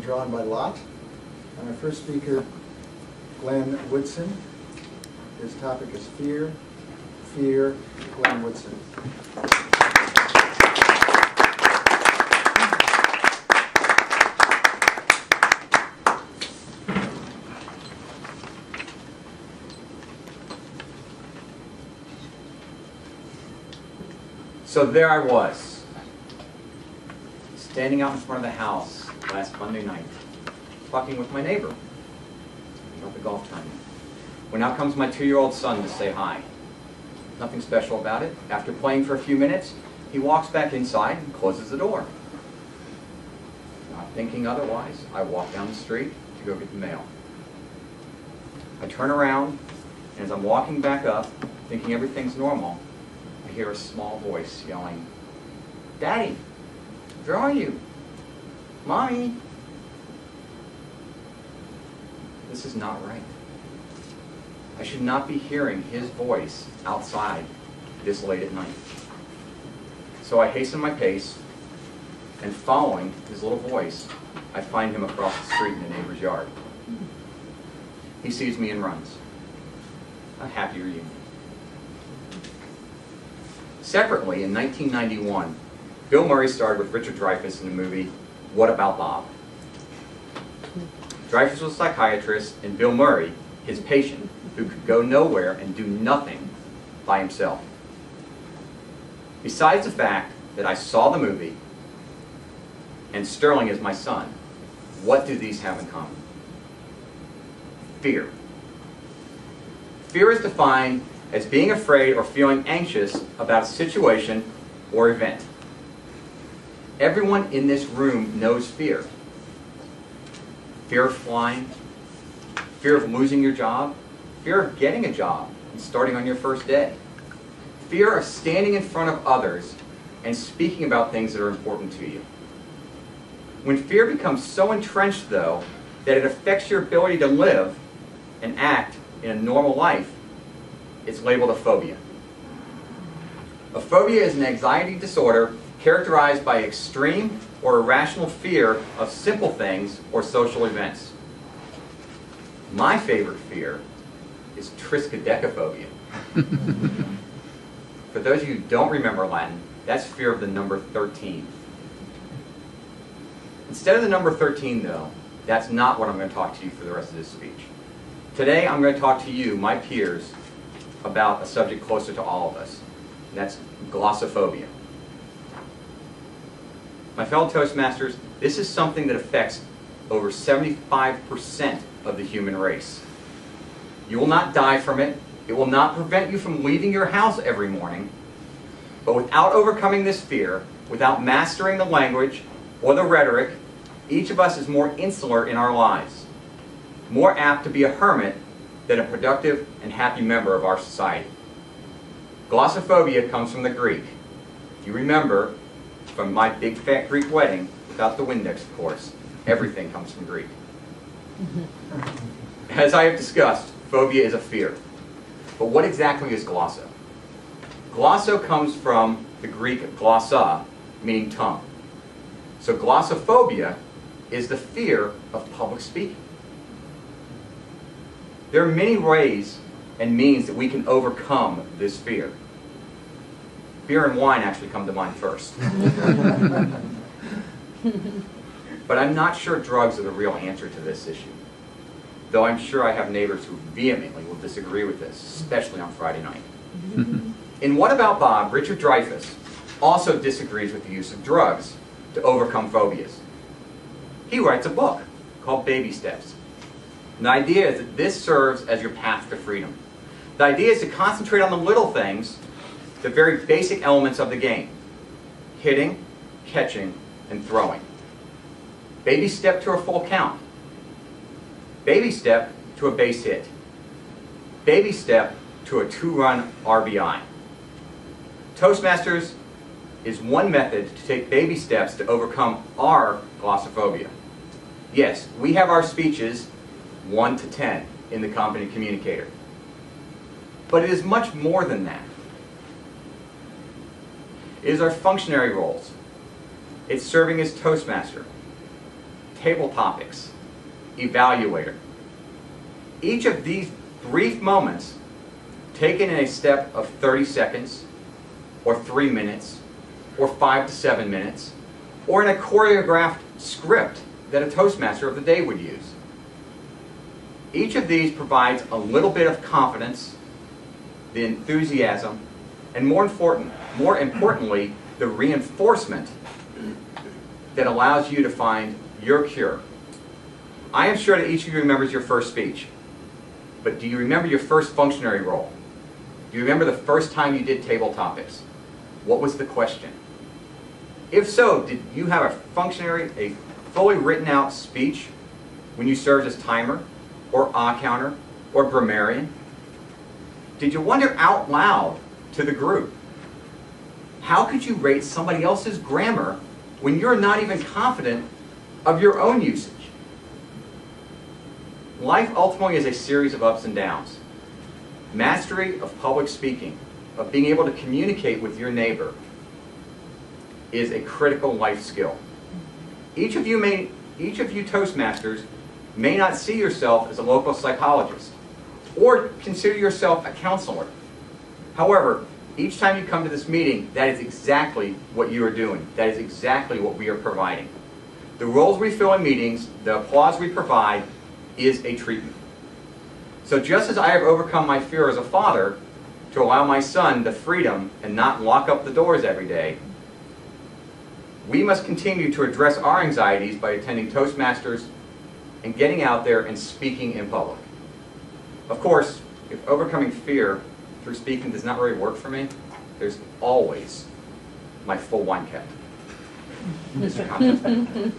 drawn by lot. And our first speaker, Glenn Woodson. His topic is fear. Fear, Glenn Woodson. So there I was, standing out in front of the house last Monday night, talking with my neighbor about the golf tournament. When out comes my 2-year-old son to say hi. Nothing special about it. After playing for a few minutes, he walks back inside and closes the door. Not thinking otherwise, I walk down the street to go get the mail. I turn around, and as I'm walking back up, thinking everything's normal, I hear a small voice yelling, "Daddy, where are you? Mommy?" This is not right. I should not be hearing his voice outside this late at night. So I hasten my pace, and following his little voice, I find him across the street in a neighbor's yard. He sees me and runs. A happy reunion. Separately, in 1991, Bill Murray starred with Richard Dreyfuss in the movie What About Bob? Dreyfuss was a psychiatrist, and Bill Murray, his patient, who could go nowhere and do nothing by himself. Besides the fact that I saw the movie, and Sterling is my son, what do these have in common? Fear. Fear is defined as being afraid or feeling anxious about a situation or event. Everyone in this room knows fear. Fear of flying, fear of losing your job, fear of getting a job and starting on your first day, fear of standing in front of others and speaking about things that are important to you. When fear becomes so entrenched, though, that it affects your ability to live and act in a normal life, it's labeled a phobia. A phobia is an anxiety disorder characterized by extreme or irrational fear of simple things or social events. My favorite fear is triskaidekaphobia. For those of you who don't remember Latin, that's fear of the number 13. Instead of the number 13, though, that's not what I'm going to talk to you for the rest of this speech. Today, I'm going to talk to you, my peers, about a subject closer to all of us, and that's glossophobia. My fellow Toastmasters, this is something that affects over 75% of the human race. You will not die from it. It will not prevent you from leaving your house every morning. But without overcoming this fear, without mastering the language or the rhetoric, each of us is more insular in our lives, more apt to be a hermit than a productive and happy member of our society. Glossophobia comes from the Greek. If you remember from my big fat Greek wedding, without the Windex, of course, everything comes from Greek. As I have discussed, phobia is a fear. But what exactly is glosso? Glosso comes from the Greek glossa, meaning tongue. So glossophobia is the fear of public speaking. There are many ways and means that we can overcome this fear. Beer and wine actually come to mind first. But I'm not sure drugs are the real answer to this issue, though I'm sure I have neighbors who vehemently will disagree with this, especially on Friday night. In What About Bob, Richard Dreyfuss also disagrees with the use of drugs to overcome phobias. He writes a book called Baby Steps. And the idea is that this serves as your path to freedom. The idea is to concentrate on the little things, the very basic elements of the game: hitting, catching, and throwing. Baby step to a full count. Baby step to a base hit. Baby step to a 2-run RBI. Toastmasters is one method to take baby steps to overcome our glossophobia. Yes, we have our speeches 1 to 10 in the Competent Communicator. But it is much more than that. It is our functionary roles. It's serving as Toastmaster, table topics, evaluator. Each of these brief moments, taken in a step of 30 seconds, or 3 minutes, or 5 to 7 minutes, or in a choreographed script that a Toastmaster of the day would use. Each of these provides a little bit of confidence, the enthusiasm, and more importantly, the reinforcement that allows you to find your cure. I am sure that each of you remembers your first speech, but do you remember your first functionary role? Do you remember the first time you did table topics? What was the question? If so, did you have a fully written out speech when you served as timer, or counter, or grammarian? Did you wonder out loud to the group, how could you rate somebody else's grammar when you're not even confident of your own usage? Life ultimately is a series of ups and downs. Mastery of public speaking, of being able to communicate with your neighbor, is a critical life skill. Each of you Toastmasters may not see yourself as a local psychologist or consider yourself a counselor. However, each time you come to this meeting, that is exactly what you are doing. That is exactly what we are providing. The roles we fill in meetings, the applause we provide, is a treatment. So just as I have overcome my fear as a father to allow my son the freedom and not lock up the doors every day, we must continue to address our anxieties by attending Toastmasters and getting out there and speaking in public. Of course, if overcoming fear through speaking does not really work for me, there's always my full wine cabinet. Mr. Congressman.